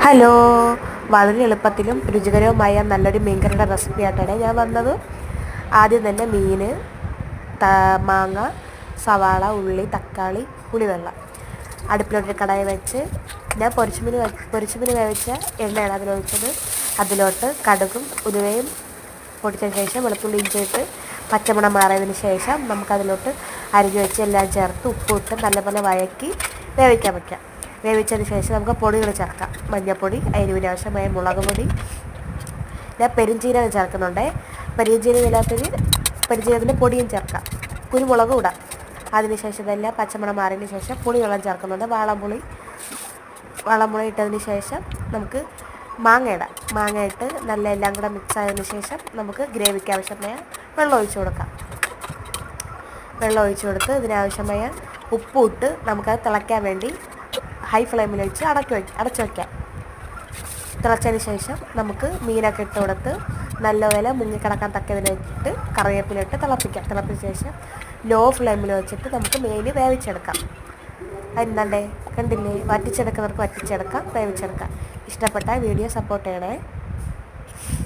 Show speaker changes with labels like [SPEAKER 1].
[SPEAKER 1] Hello, വളരെ എളുപ്പത്തിലും രുചികരവുമായ നല്ലൊരു മീൻകറിയുടെ റെസിപ്പി ആയിട്ടാണ് ഞാൻ വന്നത്. ആദ്യം തന്നെ മീൻ, മാങ്ങ, സവാള, ഉള്ളി, തക്കാളി, പുളിവെള്ളം അടുപ്പിലോട്ട് കടായി വെച്ച് ഞാൻ പൊരിച്ചുമീൻ വേവിച്ച എണ്ണയാണ് അതിലൊഴിച്ചത്. അതിലോട്ട് കടുകും ഉലുവയും പൊടിച്ചതിന് ശേഷം വെളുത്തുള്ളി ഇഞ്ചിയിട്ട് പച്ചമണം മാറിയതിന് ശേഷം നമുക്കതിലോട്ട് അരിഞ്ഞു വെച്ച് എല്ലാം ചേർത്ത് ഉപ്പിട്ട് നല്ലപോലെ വഴക്കി വേവിക്കാൻ വയ്ക്കാം. വേവിച്ചതിന് ശേഷം നമുക്ക് പൊടികൾ ചേർക്കാം. മഞ്ഞൾപ്പൊടി, എരിവിന് ആവശ്യമായ മുളക് പൊടി, ഞാൻ പെരുംജീരകം ചേർക്കുന്നുണ്ട്. പെരുംജീരകത്തിൻ്റെ പൊടിയും ചേർക്കാം, കുരുമുളകും ഇടാം. അതിനുശേഷം ഇതെല്ലാം പച്ചമണം മാറിയതിന് ശേഷം പുളിവെള്ളം ചേർക്കുന്നുണ്ട്. വാളംപുളി ഇട്ടതിന് ശേഷം നമുക്ക് മാങ്ങ ഇട്ട് നല്ല എല്ലാം കൂടെ മിക്സ് ആയതിനു ശേഷം നമുക്ക് ഗ്രേവിക്ക് ആവശ്യമായ വെള്ളം ഒഴിച്ചു കൊടുത്ത് ഇതിനാവശ്യമായ ഉപ്പും ഇട്ട് നമുക്കത് തിളയ്ക്കാൻ വേണ്ടി ഹൈ ഫ്ലെയിമിൽ വെച്ച് അടച്ചു വയ്ക്കാം. തിളച്ചതിന് ശേഷം നമുക്ക് മീനൊക്കെ ഇട്ട് കൊടുത്ത് നല്ലപോലെ മുങ്ങിക്കിടക്കാൻ തക്കതിനിട്ട് കറിവേപ്പിലിട്ട് തിളപ്പിച്ച ശേഷം ലോ ഫ്ലെയിമിൽ വെച്ചിട്ട് നമുക്ക് മീൻ വേവിച്ചെടുക്കാം. എന്താണ്ടേ കണ്ടില്ലേ, വറ്റിച്ചെടുക്കുന്നവർക്ക് വറ്റിച്ചെടുക്കാം, വേവിച്ചെടുക്കാം. ഇഷ്ടപ്പെട്ട വീഡിയോ സപ്പോർട്ട് ചെയ്യണേ.